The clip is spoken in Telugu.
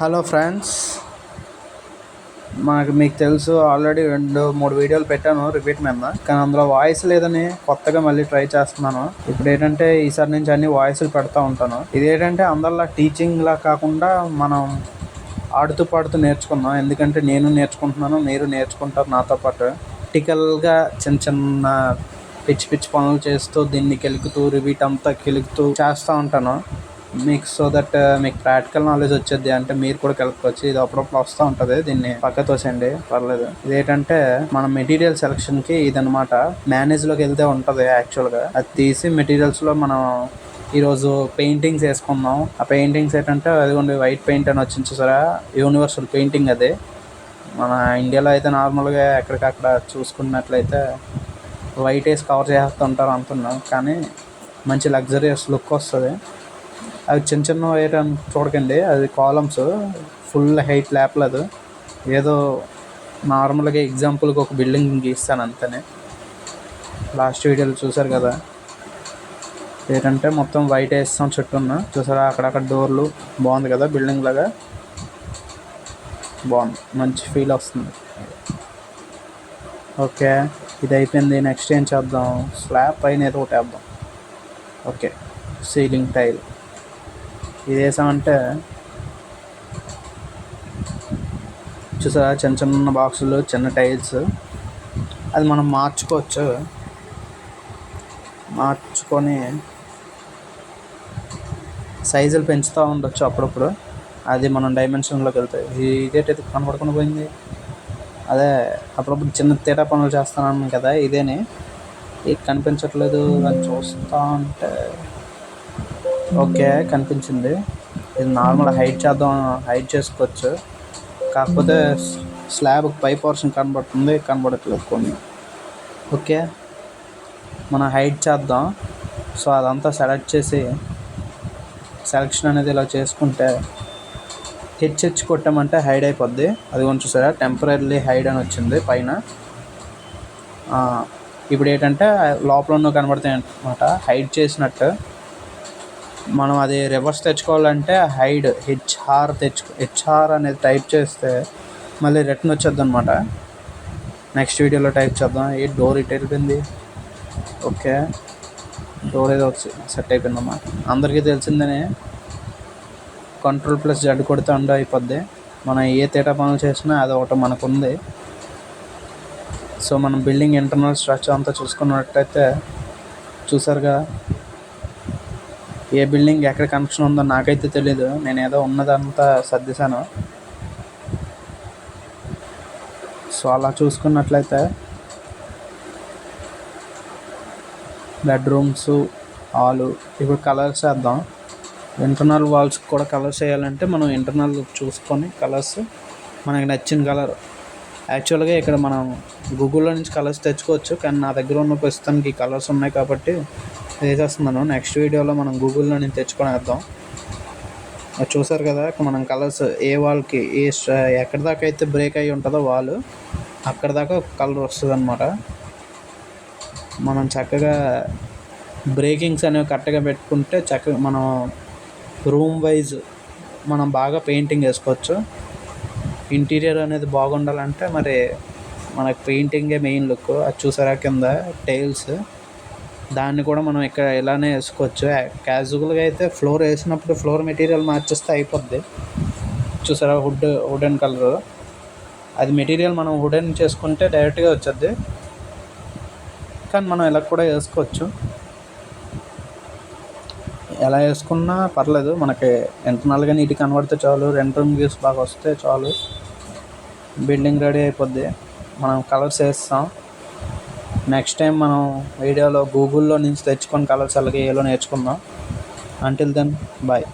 హలో ఫ్రెండ్స్, మీకు తెలుసు ఆల్రెడీ 2-3 వీడియోలు పెట్టాను రిపీట్ మీద. కానీ అందులో వాయిస్ లేదని కొత్తగా మళ్ళీ ట్రై చేస్తున్నాను. ఇప్పుడు ఏంటంటే ఈసారి నుంచి అన్ని వాయిస్లు పెడతా ఉంటాను. ఇదేంటంటే అందరిలా టీచింగ్లా కాకుండా మనం ఆడుతూ పాడుతూ నేర్చుకుందాం. ఎందుకంటే నేను నేర్చుకుంటున్నాను, మీరు నేర్చుకుంటారు నాతో పాటు. ప్రాక్టికల్గా చిన్న చిన్న పిచ్చి పనులు చేస్తూ దీన్ని కెలుకుతూ రిపీట్ అంతా కెలుకుతూ చేస్తూ ఉంటాను మీకు. సో దట్ మీకు ప్రాక్టికల్ నాలెడ్జ్ వచ్చేది. అంటే మీరు కూడా కలుపుకోవచ్చు. ఇది అప్పుడప్పుడు వస్తూ ఉంటుంది, దీన్ని పక్క తోసేయండి, పర్లేదు. ఇదేంటంటే మన మెటీరియల్ సెలక్షన్కి ఇదనమాట. మేనేజ్లోకి వెళ్తే ఉంటుంది యాక్చువల్గా. అది తీసి మెటీరియల్స్లో మనం ఈరోజు పెయింటింగ్స్ వేసుకున్నాం. ఆ పెయింటింగ్స్ ఏంటంటే అదిగోండి వైట్ పెయింట్ అని వచ్చింది చూసారా, యూనివర్సల్ పెయింటింగ్. అదే మన ఇండియాలో అయితే నార్మల్గా ఎక్కడికక్కడ చూసుకున్నట్లయితే వైట్ వేసి కవర్ చేస్తుంటారు అంటున్నాం. కానీ మంచి లగ్జరియస్ లుక్ వస్తుంది. అవి చిన్న చిన్న వేయడం చూడకండి, అది కాలమ్స్ ఫుల్ హైట్ లేపలేదు. ఏదో నార్మల్గా ఎగ్జాంపుల్కి ఒక బిల్డింగ్ గీస్తాను అంతనే. లాస్ట్ వీడియోలో చూసారు కదా, ఏంటంటే మొత్తం వైట్ వేస్తాం చుట్టూన్న. చూసారా అక్కడక్కడ డోర్లు, బాగుంది కదా బిల్డింగ్ లాగా, బాగుంది, మంచి ఫీల్ వస్తుంది. ఓకే, ఇది అయిపోయింది. నెక్స్ట్ ఏం చేద్దాం, స్లాబ్ పైన ఏదో ఒకటి వేద్దాం. ఓకే, సీలింగ్ టైల్ ఇది వేసామంటే చూసారా చిన్న చిన్న బాక్సులు, చిన్న టైల్స్. అది మనం మార్చుకొని సైజులు పెంచుతూ ఉండొచ్చు అప్పుడప్పుడు. అది మనం డైమెన్షన్లోకి వెళ్తాయి. ఇదేటైతే కనపడకుండా పోయింది. అదే అప్పుడప్పుడు చిన్న తేడా పనులు చేస్తాను కదా, ఇదేని ఇది కనిపించట్లేదు అని చూస్తూ ఉంటే. ఓకే, కనిపించింది. ఇది నార్మల్ హైట్ చేసుకోవచ్చు. కాకపోతే స్లాబ్ పై పోర్షన్ కనబడట్లేదు కొన్ని. ఓకే, మనం హైట్ చేద్దాం. సో అదంతా సెలెక్షన్ అనేది ఇలా చేసుకుంటే హెచ్ కొట్టామంటే హైడ్ అయిపోద్ది. అది కొంచెం చూసారా టెంపరీ హైడ్ అని వచ్చింది పైన. ఇప్పుడు ఏంటంటే లోపల ఉన్న కనబడతాయి అన్నమాట హైడ్ చేసినట్టు. మనం అది రివర్స్ తెచ్చుకోవాలంటే హెచ్ఆర్ అనేది టైప్ చేస్తే మళ్ళీ రిటర్న్ వచ్చేద్ది అనమాట. నెక్స్ట్ వీడియోలో టైప్ చేద్దాం. ఏ డోర్ ఇటు వెళ్ళిపోయింది. ఓకే, డోర్ ఏదో సెట్ అయిపోయిందమ్మా. అందరికీ తెలిసిందనే Ctrl+Z కొడితే అండ్ అయిపోద్ది. మనం ఏ తేటా పనులు చేసినా అది ఒకటి మనకు ఉంది. సో మనం బిల్డింగ్ ఇంటర్నల్ స్ట్రక్చర్ అంతా చూసుకున్నట్టయితే చూసారుగా, ఏ బిల్డింగ్ ఎక్కడ కనెక్షన్ ఉందో నాకైతే తెలీదు. నేను ఏదో ఉన్నదంతా సర్దేశాను. సో అలా చూసుకున్నట్లయితే బెడ్రూమ్స్ హాలు. ఇప్పుడు కలర్స్ వేద్దాం. ఇంటర్నల్ వాల్స్కి కూడా కలర్స్ వేయాలంటే మనం ఇంటర్నల్ చూసుకొని కలర్స్ మనకి నచ్చిన కలర్. యాక్చువల్గా ఇక్కడ మనం గూగుల్లో నుంచి కలర్స్ తెచ్చుకోవచ్చు, కానీ నా దగ్గర ఉన్న ప్రస్తుతానికి కలర్స్ ఉన్నాయి కాబట్టి వేసేస్తున్నాను. నెక్స్ట్ వీడియోలో మనం గూగుల్లో నుంచి తెచ్చుకొని వేద్దాం. చూసారు కదా, మనం కలర్స్ ఏ వాల్కి ఎక్కడి దాకా అయితే బ్రేక్ అయ్యి ఉంటుందో వాల్ అక్కడ దాకా కలర్ వస్తుంది అన్నమాట. మనం చక్కగా బ్రేకింగ్స్ అనేవి కరెక్ట్గా పెట్టుకుంటే చక్కగా మనం రూమ్ వైజ్ మనం బాగా పెయింటింగ్ వేసుకోవచ్చు. ఇంటీరియర్ అనేది బాగుండాలంటే మరి మనకు పెయింటింగే మెయిన్ లుక్. అది చూసారా కింద టైల్స్, దాన్ని కూడా మనం ఇక్కడ ఇలానే వేసుకోవచ్చు. క్యాజువల్గా అయితే ఫ్లోర్ వేసినప్పుడు ఫ్లోర్ మెటీరియల్ మార్చేస్తే అయిపోద్ది. చూసారా వుడెన్ కలరు, అది మెటీరియల్ మనం వుడెన్ చేసుకుంటే డైరెక్ట్గా వచ్చేద్ది. కానీ మనం ఇలా కూడా వేసుకోవచ్చు. ఎలా వేసుకున్నా పర్లేదు, మనకి ఇంటర్నల్గా నీట్గా కనబడితే చాలు. రూమ్ వ్యూస్ బాగా వస్తే చాలు, బిల్డింగ్ రెడీ అయిపోద్ది. మనం కలర్స్ వేస్తాం. నెక్స్ట్ టైం మనం వీడియోలో గూగుల్లో నుంచి తెచ్చుకొని కలర్స్ అలాగే ఏలో నేర్చుకుందాం. Until then bye.